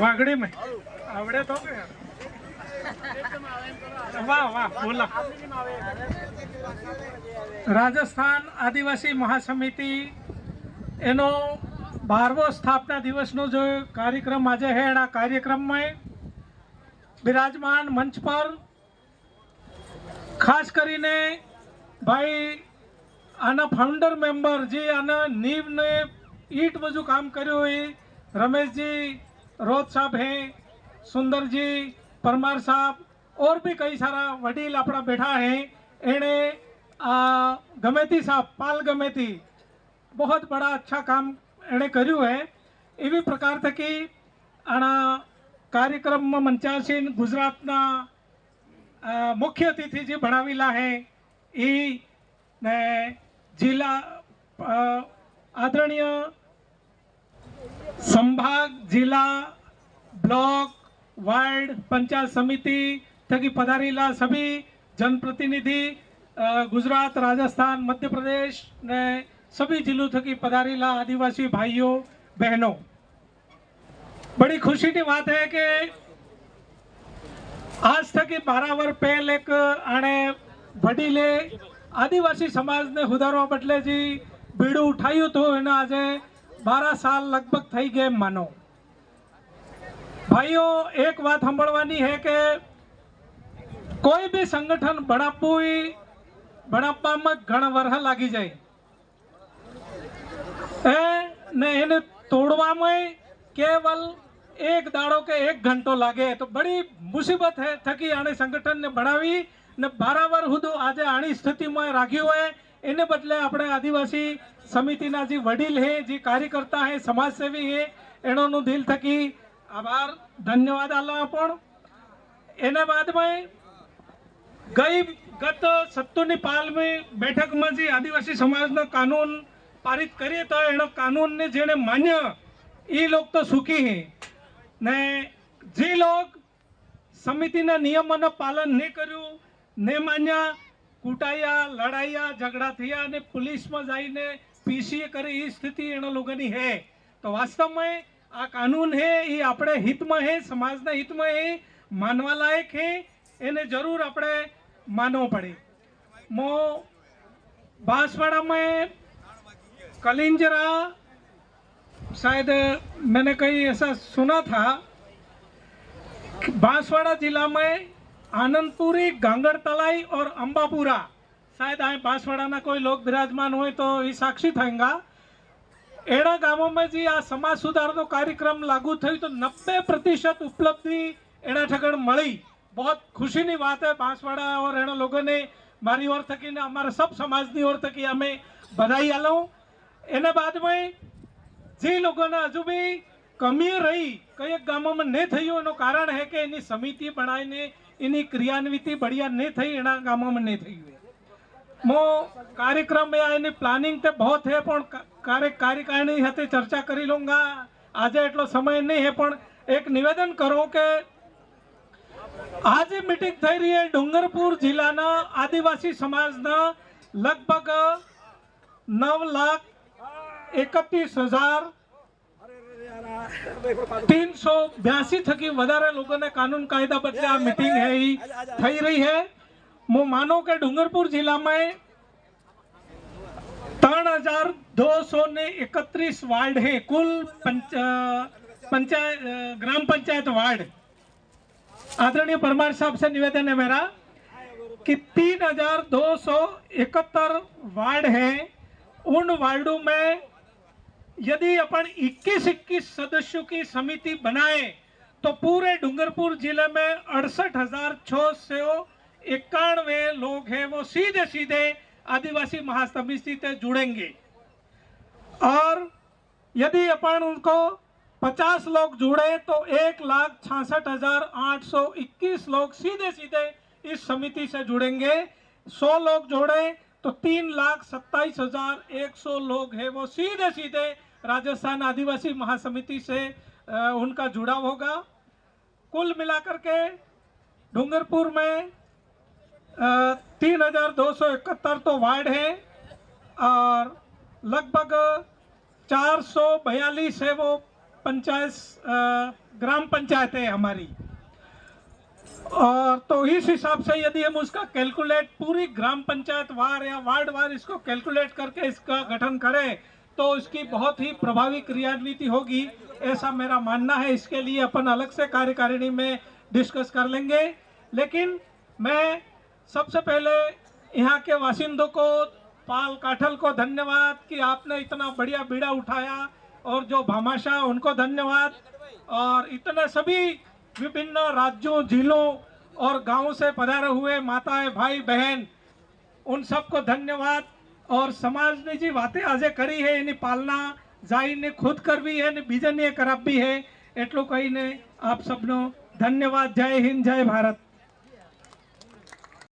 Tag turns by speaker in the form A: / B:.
A: वागड़ी में आवड़े तो वाह वाह बोला। राजस्थान आदिवासी महासमिति एनो 12वो स्थापना दिवस नो जो कार्यक्रम आज है एना कार्यक्रम में विराजमान मंच पर खास करीने भाई आना फाउंडर मेंबर जी आना नींव ने ईट बजू काम कर्यो है रमेश जी रोत साहब हैं, सुंदर जी, परमार साहब और भी कई सारा वडील अपना बैठा है। एने गमेती साहब पाल गमेती बहुत बड़ा अच्छा काम एने कर्યું है। एवी प्रकार थकी आना कार्यक्रम में मंचासीन गुजरातना मुख्य अतिथि जी भणावेला है ई ने जिला आदरणीय संभाग जिला ब्लॉक वार्ड पंचायत समिति थकी पधारेला सभी जनप्रतिनिधि गुजरात राजस्थान मध्य प्रदेश ने सभी जिलों थकी पधारेला आदिवासी भाइयों बहनों, बड़ी खुशी की बात है कि आज थकी 12 वर्ष पहले एक आने वडीले आदिवासी समाज ने सुधारवा बदले जी बीड़ू उठायु तो एना आज 12 साल लगभग थई गए मानो। भाइयों एक बात सांभळवानी है कि कोई भी संगठन बनापवा में घणा वर्ष लागी जाए ने तोड़वा में केवल एक दाड़ो के 1 घंटो लागे तो बड़ी मुसीबत है थकी आने संगठन ने बनावी ने 12 वर्ष हुदो आज आनी स्थिति में राख्यो है। एने बदले अपने आदिवासी समिति ना जी वडील है जी कार्यकर्ता है समाज सेवी है एनो दिल थकी आभार धन्यवाद आलो पण। एने बाद में गत सत्तुनी पाल में बैठक में जी आदिवासी समाज ना कानून पारित करे तो एनो कानून ने जेने मान्य ई लोग तो सुखी है ने जे लोग समिति ना नियमों पालन नहीं कर्યું ने मान्या कूटाया लड़ाया झगड़ा थिया ने पुलिस में जाइने पीसीए करे ई स्थिति एनो लोगोनी है। तो वास्तव में आ कानून है ये अपने हित में है समाजना हित में है मानवा लायक है एने जरूर अपने मानव पड़े। मो बांसवाड़ा में कलिंजरा शायद मैंने कहीं ऐसा सुना था बांसवाड़ा जिला में आनंदपुरी गांगड़तलाई और अंबापुरा शायद आए बांसवाड़ा ना कोई लोग विराजमान हुए तो ये साक्षी थाएगा। एड़ा गांवों में जी आ समाज सुधार तो कार्यक्रम लागू थई तो 90% उपलब्धि एड़ा ठगड़ मળી। बहुत खुशी की बात है बांसवाड़ा और एना लोगों ने मारी ओर थकी ने हमारे सब समाज की ओर थकी हमें बधाई आलो। एने बाद में जे लोगों ने हजू भी कमी रही कई गामों में नहीं थी एनो कारण है कि एनी समिति बनाईने एनी क्रियान्विति बढ़िया नहीं थी एना गामों में नहीं थी। मो कार्यक्रम में एनी प्लानिंग ते बहुत है पण कार्यकारिणी हाथे चर्चा करी लूंगा आज एटलो समय नहीं है पण एक निवेदन करो कि आज मीटिंग थई रही है डूंगरपुर जिलाना आदिवासी समाजना लगभग 9,31,382 थकी वधारे लोगों ने कानून कायदा बदले आ मीटिंग है ही थई रही है। मो मानो के डूंगरपुर जिला में 3,231 वार्ड है कुल ग्राम पंचायत वार्ड। आदरणीय परमार साहब से निवेदन है मेरा कि 3,271 वार्ड है। उन वार्डों में यदि अपन 21 सदस्यों की समिति बनाए तो पूरे डूंगरपुर जिले में 68,691 लोग हैं वो सीधे सीधे आदिवासी महासमिति से जुड़ेंगे। और यदि अपन उनको 50 लोग जुड़े तो 1,66,821 लोग सीधे सीधे इस समिति से जुड़ेंगे। 100 लोग जोड़े तो 3,27,100 लोग हैं वो सीधे सीधे राजस्थान आदिवासी महासमिति से उनका जुड़ाव होगा। कुल मिलाकर के डूंगरपुर में 3,271 तो वार्ड है और लगभग 442 है वो ग्राम पंचायत है हमारी, और तो इस हिसाब से यदि हम उसका कैलकुलेट पूरी ग्राम पंचायत वार या वार्ड वार इसको कैलकुलेट करके इसका गठन करें तो इसकी बहुत ही प्रभावी क्रियान्विति होगी, ऐसा मेरा मानना है। इसके लिए अपन अलग से कार्यकारिणी में डिस्कस कर लेंगे। लेकिन मैं सबसे पहले यहाँ के वासिंदों को, पाल काठल को धन्यवाद कि आपने इतना बढ़िया बीड़ा उठाया, और जो भामाशाह उनको धन्यवाद, और इतने सभी विभिन्न राज्यों, जिलों और गांवों से पधारे हुए माताएं, भाई बहन, उन सबको धन्यवाद। और समाज ने जी बातें आज करी है एनी पालना जाई ने खुद करवी है ने बीजे ने करावी है, एटલું कहीने आप सबनो धन्यवाद। जय हिंद, जय भारत।